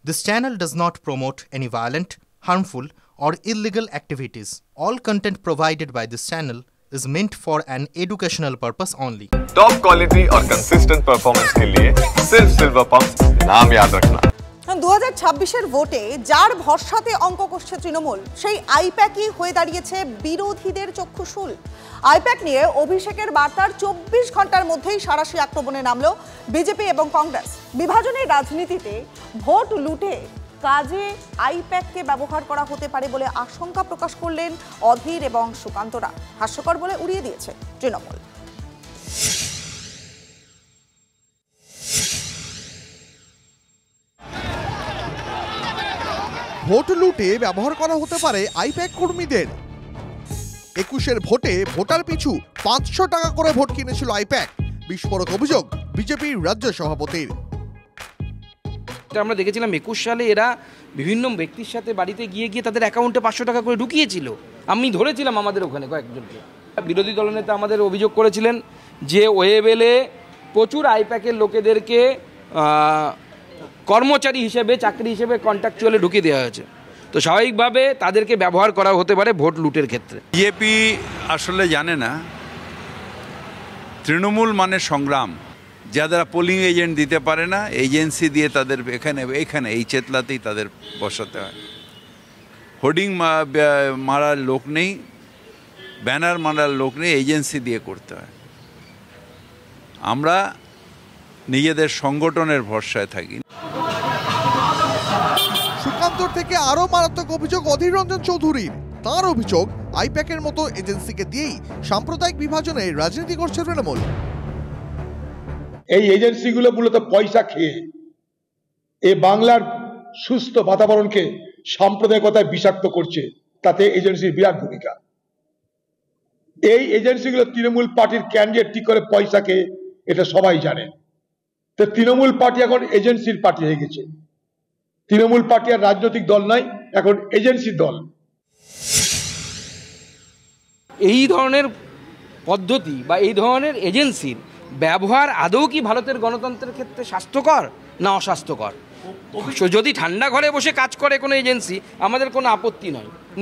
This channel does not promote any violent, harmful, or illegal activities. All content provided by this channel is meant for an educational purpose only. Top quality और consistent performance के लिए सिर्फ silver pump नाम याद रखना। 2026-এর ভোটে যার ভরসাতে অঙ্ক করছে তৃণমূল সেই আইপ্যাকই হয়ে দাঁড়িয়েছে বিরোধীদের চক্ষুশূল। আইপ্যাক নিয়ে অভিষেকের বার্তার 24 ঘন্টার মধ্যেই সারাশি আক্রমণে নামলো বিজেপি এবং কংগ্রেস। বিভাজনের রাজনীতিতে ভোট লুটে কাজে আইপ্যাককে ব্যবহার করা হতে পারে বলে আশঙ্কা প্রকাশ করলেন অধীর এবং সুকান্তরা। হাস্যকর বলে উড়িয়ে দিয়েছে তৃণমূল। ভোট লুটে ব্যবহার করা হতে পারে আইপ্যাক কর্মীদের। 21-এর ভোটে ভোটার পিছু 500 টাকা করে ভোট কিনেছিল আইপ্যাক। বিস্ফোরক অভিযোগ বিজেপির রাজ্য সভাপতির। আমরা দেখেছিলাম 21 সালে এরা বিভিন্ন ব্যক্তির সাথে বাড়িতে গিয়ে গিয়ে তাদের অ্যাকাউন্টে 500 টাকা করে ঢুকিয়েছিল। আমি ধরেছিলাম আমাদের ওখানে কয়েকজনকে। বিরোধী দলনেতা আমাদের অভিযোগ করেছিলেন যে ওয়েবেলে প্রচুর আইপ্যাকের লোকেদেরকে কর্মচারী হিসেবে চাকরি হিসেবে কন্ট্রাকচুয়ালে ঢুকিয়ে দেওয়া হয়েছে। তো স্বাভাবিকভাবে তাদেরকে ব্যবহার করা হতে পারে ভোট লুটের ক্ষেত্রে। বিজেপি আসলে জানে না তৃণমূল মানে সংগ্রাম। যারা পোলিং এজেন্ট দিতে পারে না, এজেন্সি দিয়ে তাদের এখানে এই চেতলাতেই তাদের বসাতে হয়। হোর্ডিং মারার লোক নেই, ব্যানার মারার লোক নেই, এজেন্সি দিয়ে করতে হয়। আমরা নিজেদের সংগঠনের ভরসায় থাকি। সুকান্তর থেকে আরো মারাত্মক অভিযোগ অধীর রঞ্জন চৌধুরীর। তার অভিযোগ আইপ্যাকের মতো এজেন্সিকে দিয়েই সাম্প্রদায়িক বিভাজনে রাজনীতি করছে তৃণমূল। এই এজেন্সিগুলো মূলত পয়সা খেয়ে এই বাংলার সুস্থ বাতাবরণকে সাম্প্রদায়িকতায় বিষাক্ত করছে। তাতে এজেন্সির বিরাট ভূমিকা। এই এজেন্সিগুলো তৃণমূল পার্টির ক্যান্ডিডেট ঠিক করে পয়সা খেয়ে, এটা সবাই জানে। তো তৃণমূল পার্টি এখন এজেন্সির পার্টি হয়ে গেছে। তৃণমূল পার্টি আর রাজনৈতিক দল নয়, এখন এজেন্সির দল। এই ধরনের পদ্ধতি বা এই ধরনের এজেন্সির ব্যবহার আদৌ কি ভারতের গণতন্ত্রের ক্ষেত্রে স্বাস্থ্যকর না অস্বাস্থ্যকর? যদি ঠান্ডা ঘরে বসে কাজ করে কোনো এজেন্সি, আমাদের কোনো আপত্তি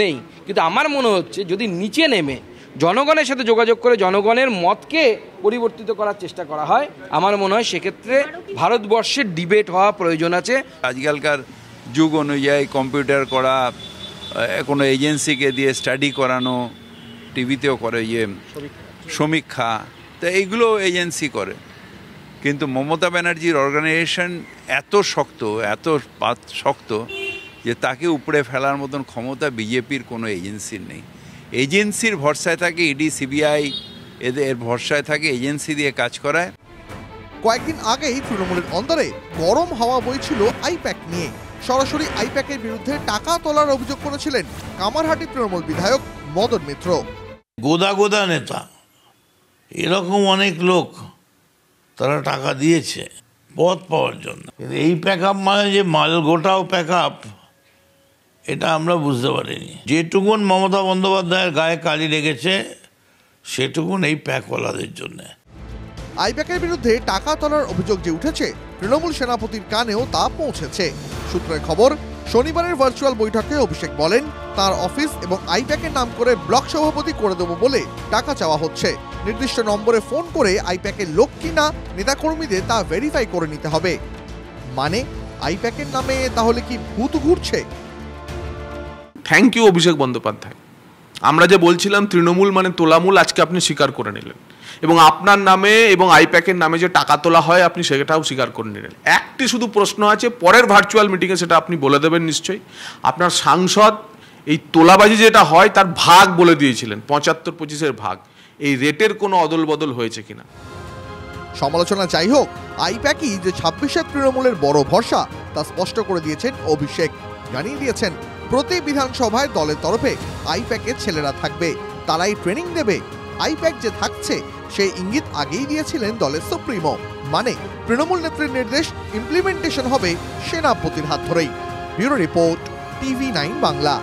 নেই। কিন্তু আমার মনে হচ্ছে যদি নিচে নেমে জনগণের সাথে যোগাযোগ করে জনগণের মতকে পরিবর্তিত করার চেষ্টা করা হয়, আমার মনে হয় সেক্ষেত্রে ভারতবর্ষের ডিবেট হওয়া প্রয়োজন আছে। আজকালকার যুগ অনুযায়ী কম্পিউটার করা, কোনো এজেন্সিকে দিয়ে স্টাডি করানো, টিভিতেও করে সমীক্ষা, তো এইগুলো এজেন্সি করে। কিন্তু মমতা ব্যানার্জির অর্গানাইজেশন এত শক্ত যে তাকে উপড়ে ফেলার মতন ক্ষমতা বিজেপির কোনো এজেন্সির নেই। এজেন্সির ভরসায় থাকে ইডি, সিবিআই, এদের ভরসায় থাকে, এজেন্সি দিয়ে কাজ করায়। কয়েকদিন আগেই তৃণমূলের অন্দরে গরম হাওয়া বইছিল আইপ্যাক নিয়ে। সরাসরি আইপ্যাকের বিরুদ্ধে টাকা তোলার অভিযোগ করেছিলেন কামারহাটি তৃণমূল বিধায়ক মদন মিত্র। গোদা নেতা, এরকম অনেক লোক তারা টাকা দিয়েছে পদ পাওয়ার জন্য। এই প্যাক আপ মানে যে মাল গোটাও প্যাক আপ, এটা আমরা বুঝতে পারিনি। যেটুকুন মমতা বন্দ্যোপাধ্যায়ের গায়ে কালি লেগেছে সেটুকুন এই প্যাকওয়ালাদের জন্য। আইপ্যাকের বিরুদ্ধে টাকা তোলার অভিযোগ যে উঠেছে, তৃণমূল সেনাপতির কানেও তা পৌঁছেছে। সূত্রের খবর, শনিবারের ভার্চুয়াল বৈঠকে অভিষেক বলেন তার অফিস এবং আইপ্যাকের নাম করে ব্লক সভাপতি করে দেবো বলে টাকা চাওয়া হচ্ছে। নির্দিষ্ট নম্বরে ফোন করে আইপ্যাকের লোক কিনা নেতাকর্মীদের তা ভেরিফাই করে নিতে হবে। মানে আইপ্যাকের নামে তাহলে কি ভূত ঘুরছে? Thank you Abhishek Bandyopadhyay. আমরা যে বলছিলাম তৃণমূল মানে তোলামূল, আজকে আপনি স্বীকার করে নিলেন, এবং আপনার নামে এবং আইপ্যাকের নামে যে টাকা তোলা হয় আপনি সেটাও স্বীকার করে নিলেন। একটি শুধু প্রশ্ন আছে, পরের ভার্চুয়াল মিটিংয়ে সেটা আপনি বলে দেবেন নিশ্চয়ই। আপনার সাংসদ এই তোলাবাজি যেটা হয় তার ভাগ বলে দিয়েছিলেন, 75-25-এর ভাগ। এই রেটের কোনো অদল বদল হয়েছে কিনা? সমালোচনা যাই হোক, আইপ্যাকই যে 26-এর তৃণমূলের বড় ভরসা তা স্পষ্ট করে দিয়েছেন অভিষেক। জানিয়ে দিয়েছেন প্রতি বিধানসভায় দলের তরফে আইপ্যাকের ছেলেরা থাকবে, তারাই ট্রেনিং দেবে। আইপ্যাক যে থাকছে সেই ইঙ্গিত আগেই দিয়েছিলেন দলের সুপ্রিমো। মানে তৃণমূল নেত্রীর নির্দেশ ইমপ্লিমেন্টেশন হবে সেনাপতির হাত ধরেই। Bureau report, TV9 Bangla.